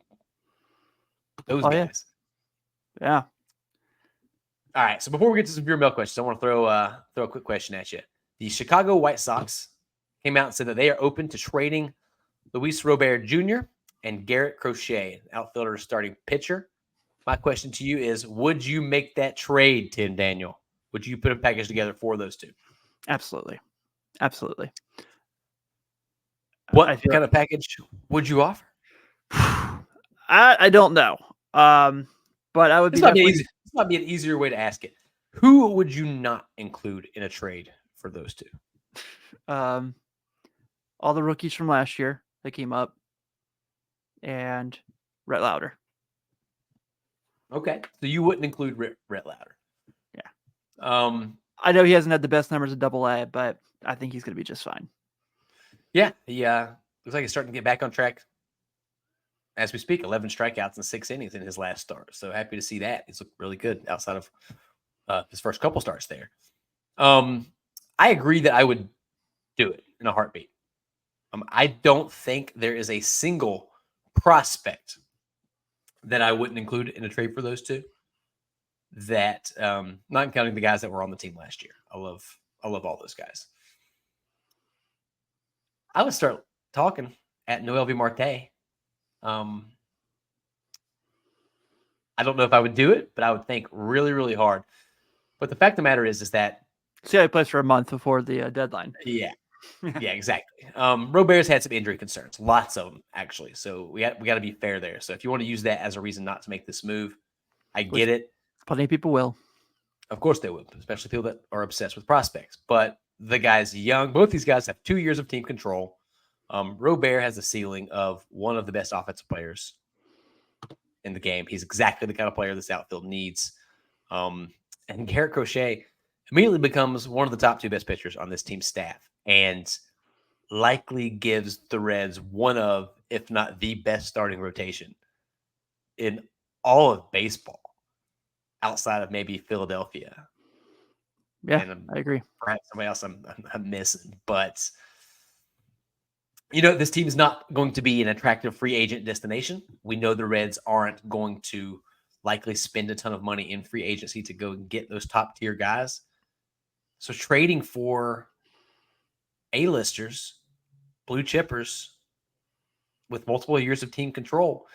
S1: those guys.
S2: Yeah.
S1: All right. So before we get to some viewer mail questions, I want to throw a quick question at you. The Chicago White Sox came out and said that they are open to trading Luis Robert Jr. and Garrett Crochet, outfielder starting pitcher. My question to you is, would you make that trade, Tim Daniel? Would you put a package together for those two?
S2: Absolutely. Absolutely. I
S1: What
S2: feel
S1: kind of package would you offer?
S2: I don't know. But I would
S1: This
S2: be
S1: might be
S2: definitely
S1: easy. This might be an easier way to ask it. Who would you not include in a trade for those two?
S2: um all the rookies from last year that came up and Rhett Louder.
S1: Okay, so you wouldn't include Rhett Louder.
S2: Yeah.
S1: Um,
S2: I know he hasn't had the best numbers in Double A, but I think he's going to be just fine.
S1: yeah, he looks like he's starting to get back on track as we speak. 11 strikeouts and 6 innings in his last start. So happy to see that. He's looked really good outside of his first couple starts there. I agree that I would do it in a heartbeat. I don't think there is a single prospect that I wouldn't include in a trade for those two. That not counting the guys that were on the team last year. I love all those guys. I would start talking at Noel V. Marte. Um, I don't know if I would do it, but I would think really, really hard. But the fact of the matter is that
S2: See how he plays for a month before the deadline.
S1: yeah, yeah, exactly. Robert's had some injury concerns, lots of them actually. So we got to be fair there. So if you want to use that as a reason not to make this move, I
S2: Which
S1: get it.
S2: plenty of people will.
S1: Of course they would, especially people that are obsessed with prospects. But the guy's young. Both these guys have 2 years of team control. Robert has a ceiling of one of the best offensive players in the game. He's exactly the kind of player this outfield needs. And Garrett Crochet immediately becomes one of the top 2 best pitchers on this team's staff and likely gives the Reds one of, if not the best starting rotation in all of baseball outside of maybe Philadelphia.
S2: Yeah,
S1: And
S2: I agree.
S1: perhaps somebody else I'm missing. But, this team is not going to be an attractive free agent destination. We know the Reds aren't going to likely spend a ton of money in free agency to go and get those top tier guys. So trading for A-listers, blue chippers with multiple years of team control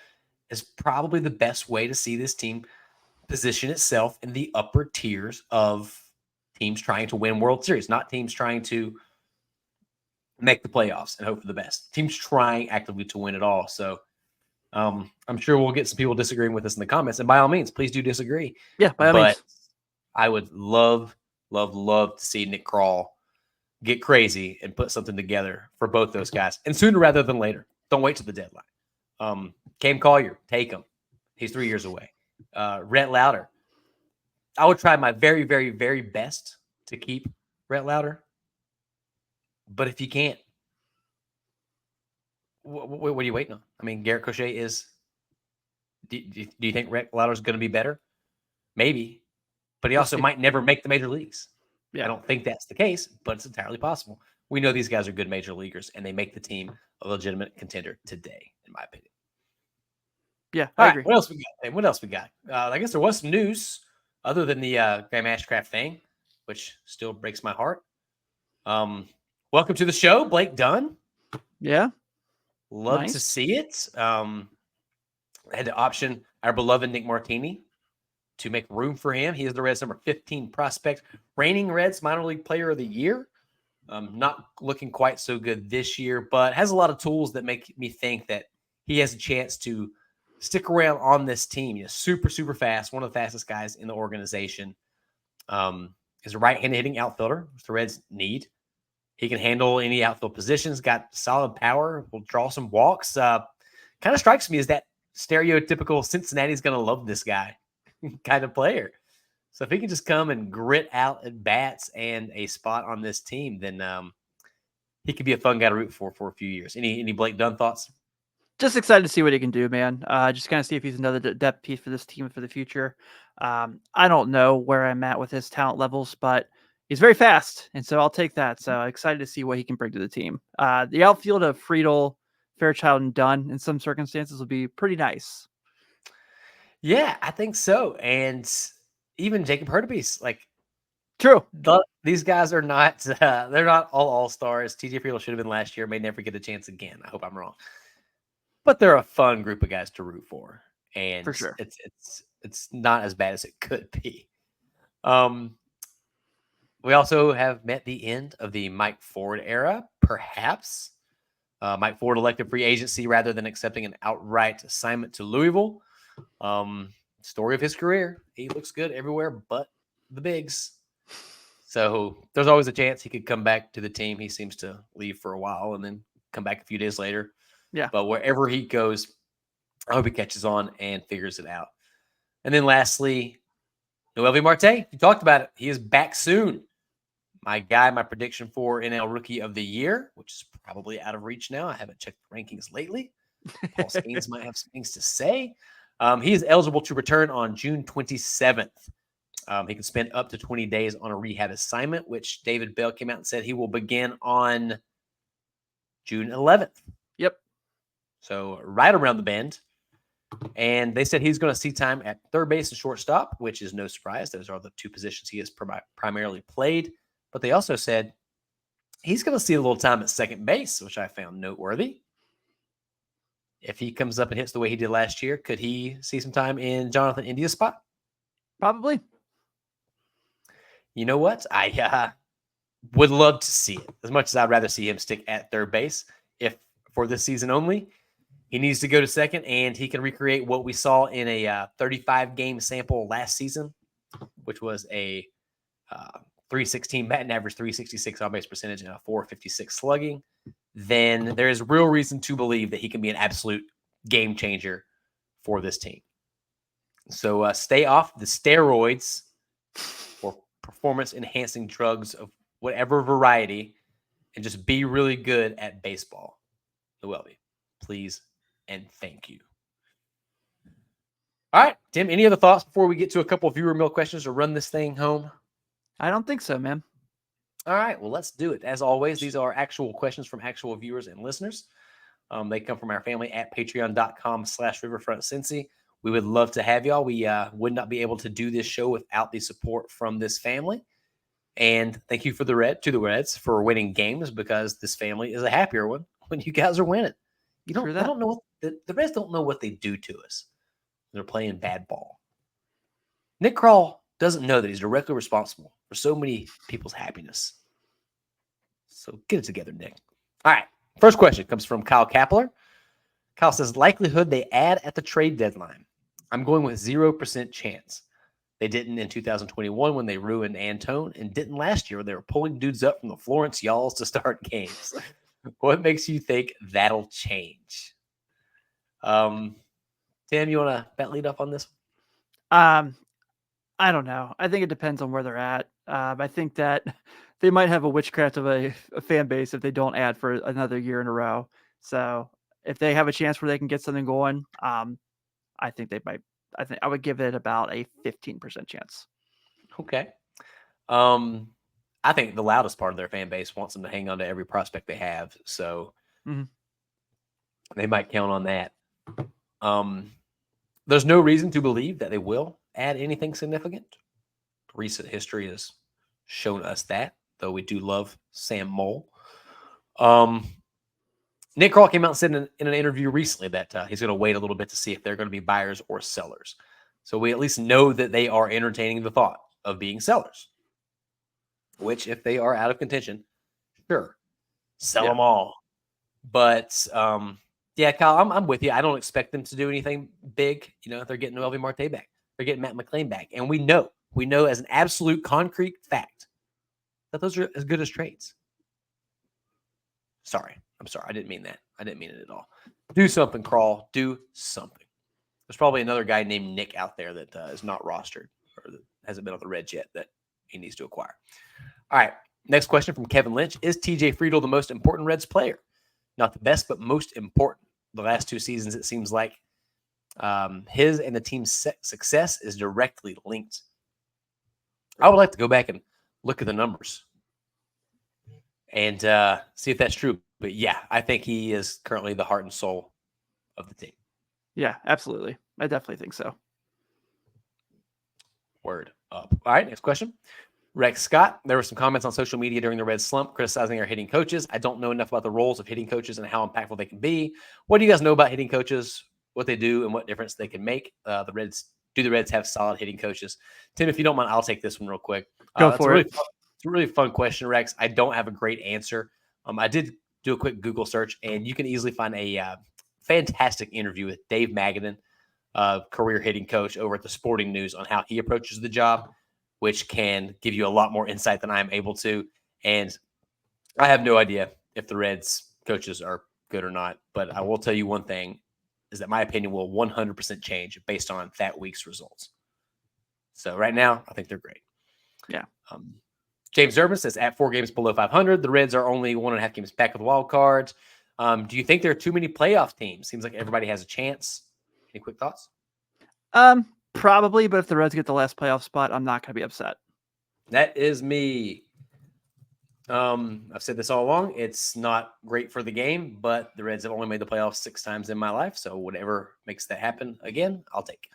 S1: is probably the best way to see this team position itself in the upper tiers of teams trying to win World Series, not teams trying to make the playoffs and hope for the best. Teams trying actively to win it all. So I'm sure we'll get some people disagreeing with us in the comments. And by all means, please do disagree.
S2: Yeah, by all
S1: But
S2: means.
S1: I would love to see Nick Krall get crazy and put something together for both those guys. And sooner rather than later. Don't wait to the deadline. Cam Collier, take him. He's 3 years away. Rhett Louder. I would try my very, very, very best to keep Rhett Louder. But if you can't, what are you waiting on? I mean, Garrett Crochet is. Do you think Rhett Louder is going to be better? Maybe, but he
S2: We'll
S1: also
S2: see.
S1: might never make the major leagues.
S2: Yeah.
S1: I don't think that's the case, but it's entirely possible. We know these guys are good major leaguers, and they make the team a legitimate contender today, in my opinion.
S2: Yeah,
S1: All
S2: I
S1: right,
S2: agree.
S1: what else we got? Hey, what else we got? I guess there was some news other than the Graham Ashcraft thing, which still breaks my heart. Welcome to the show, Blake Dunn.
S2: Yeah.
S1: Love to
S2: Nice.
S1: see it. I had to option our beloved Nick Martini to make room for him. He is the Reds' number 15 prospect, reigning Reds minor league player of the year. Not looking quite so good this year, but has a lot of tools that make me think that he has a chance to stick around on this team. Super, super fast, one of the fastest guys in the organization. Is a right-handed hitting outfielder, which the Reds need. He can handle any outfield positions, got solid power, will draw some walks. Kind of strikes me as that stereotypical Cincinnati's going to love this guy kind of player. So if he can just come and grit out at bats and a spot on this team, then he could be a fun guy to root for a few years. Any Blake Dunn thoughts?
S2: Just excited to see what he can do, man. Just kind of see if he's another depth piece for this team for the future. I don't know where I'm at with his talent levels, but he's very fast, and so I'll take that. So excited to see what he can bring to the team. The outfield of Friedel, Fairchild, and Dunn in some circumstances will be pretty nice.
S1: Yeah, I think so. And even Jacob Hurtubise, like
S2: True.
S1: these guys are not they're not all stars. TJ Friedel should have been last year, may never get a chance again. I hope I'm wrong. But they're a fun group of guys to root for. And
S2: For sure.
S1: it's not as bad as it could be. We also have met the end of the Mike Ford era, perhaps. Mike Ford elected free agency rather than accepting an outright assignment to Louisville. Story of his career. He looks good everywhere but the bigs. So there's always a chance he could come back to the team. He seems to leave for a while and then come back a few days later.
S2: Yeah.
S1: But wherever he goes, I hope he catches on and figures it out. And then lastly, Noelvi Marte. You talked about it. He is back soon. My guy, my prediction for NL Rookie of the Year, which is probably out of reach now. I haven't checked the rankings lately. Paul Skeens might have some things to say. He is eligible to return on June 27th. He can spend up to 20 days on a rehab assignment, which David Bell came out and said he will begin on June 11th.
S2: Yep.
S1: So right around the bend. And they said he's going to see time at third base and shortstop, which is no surprise. Those are the two positions he has primarily played. But they also said he's going to see a little time at second base, which I found noteworthy. If he comes up and hits the way he did last year, could he see some time in Jonathan India's spot?
S2: Probably.
S1: You know what? I would love to see it. As much as I'd rather see him stick at third base, if for this season only, he needs to go to second, and he can recreate what we saw in a 35-game sample last season, which was a 316 batting average, 366 on-base percentage, and a 456 slugging. Then there is real reason to believe that he can be an absolute game changer for this team. So stay off the steroids or performance-enhancing drugs of whatever variety and just be really good at baseball. Noelvi, please and thank you. All right, Tim, any other thoughts before we get to a couple of viewer mail questions to run this thing home?
S2: I don't think so, man.
S1: All right, well, let's do it. As always, these are actual questions from actual viewers and listeners. They come from our family at patreon.com/riverfrontcincy. We would love to have y'all. We would not be able to do this show without the support from this family. And thank you to the Reds for winning games, because this family is a happier one when you guys are winning. I don't know what the Reds don't know what they do to us. They're playing bad ball. Nick Krall doesn't know that he's directly responsible for so many people's happiness. So get it together, Nick. All right. First question comes from Kyle Kapler. Kyle says, likelihood they add at the trade deadline. I'm going with 0% chance. They didn't in 2021 when they ruined Antone, and didn't last year when they were pulling dudes up from the Florence Yalls to start games. What makes you think that'll change? Tim, you want to bet lead up on this
S2: one? I don't know. I think it depends on where they're at. I think that they might have a witchcraft of a fan base if they don't add for another year in a row. So if they have a chance where they can get something going, I think they might. I think I would give it about a 15% chance.
S1: Okay. I think the loudest part of their fan base wants them to hang on to every prospect they have. So they might count on that. There's no reason to believe that they will add anything significant. Recent history has shown us that, though we do love Sam Mole. Nick Krall came out and said in an interview recently that he's going to wait a little bit to see if they're going to be buyers or sellers. So we at least know that they are entertaining the thought of being sellers, which if they are out of contention, sure, sell them all. But yeah, Kyle, I'm with you. I don't expect them to do anything big. You know, they're getting Noelvi Marte back. They're getting Matt McLean back. And we know as an absolute concrete fact that those are as good as trades. I'm sorry. I didn't mean that. I didn't mean it at all. Do something, Krall. Do something. There's probably another guy named Nick out there that is not rostered or that hasn't been on the Reds yet that he needs to acquire. All right. Next question from Kevin Lynch. Is TJ Friedl the most important Reds player? Not the best, but most important. The last two seasons, it seems like his and the team's success is directly linked. I would like to go back and look at the numbers and see if that's true. But yeah, I think he is currently the heart and soul of the team.
S2: Yeah, absolutely. I definitely think so.
S1: Word up. All right, next question. Rex Scott, there were some comments on social media during the Reds slump criticizing our hitting coaches. I don't know enough about the roles of hitting coaches and how impactful they can be. What do you guys know about hitting coaches, what they do, and what difference they can make? Do the Reds have solid hitting coaches? Tim, if you don't mind, I'll take this one real quick.
S2: Go for it.
S1: It's a really fun question, Rex. I don't have a great answer. I did do a quick Google search, and you can easily find a fantastic interview with Dave Magadan, career hitting coach over at the Sporting News, on how he approaches the job, which can give you a lot more insight than I am able to. And I have no idea if the Reds coaches are good or not, but I will tell you one thing, is that my opinion will 100% change based on that week's results. So right now, I think they're great.
S2: Yeah.
S1: James Urban says at 4 games below 500, the Reds are only 1.5 games back of the wild cards. Do you think there are too many playoff teams? Seems like everybody has a chance. Any quick thoughts?
S2: Probably, but if the Reds get the last playoff spot, I'm not going to be upset.
S1: That is me. I've said this all along. It's not great for the game, but the Reds have only made the playoffs 6 times in my life. So whatever makes that happen again, I'll take.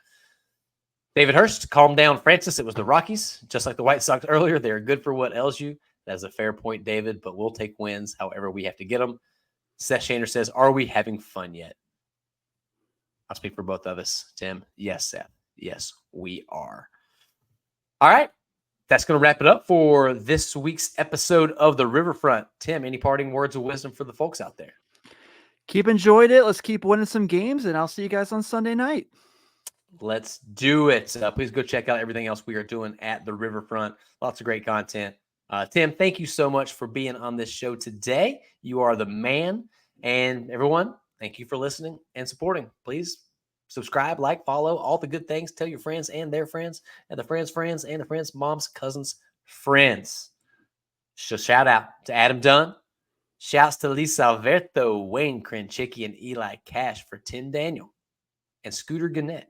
S1: David Hurst, calm down, Francis. It was the Rockies, just like the White Sox earlier. They are good for what ails you. That is a fair point, David, but we'll take wins however we have to get them. Seth Shander says, are we having fun yet? I'll speak for both of us, Tim. Yes, Seth. Yes, we are. All right. That's going to wrap it up for this week's episode of the Riverfront. Tim, any parting words of wisdom for the folks out there?
S2: Keep enjoying it. Let's keep winning some games, and I'll see you guys on Sunday night.
S1: Let's do it. Please go check out everything else we are doing at the Riverfront. Lots of great content. Tim, thank you so much for being on this show today. You are the man. And everyone, thank you for listening and supporting. Please subscribe, like, follow, all the good things. Tell your friends and their friends, and the friends' friends, and the friends' moms, cousins, friends. So shout out to Adam Dunn. Shouts to Lisa Alberto, Wayne Krenchicki, and Eli Cash for Tim Daniel and Scooter Gennett.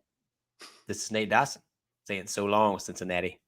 S1: This is Nate Dawson saying so long, Cincinnati.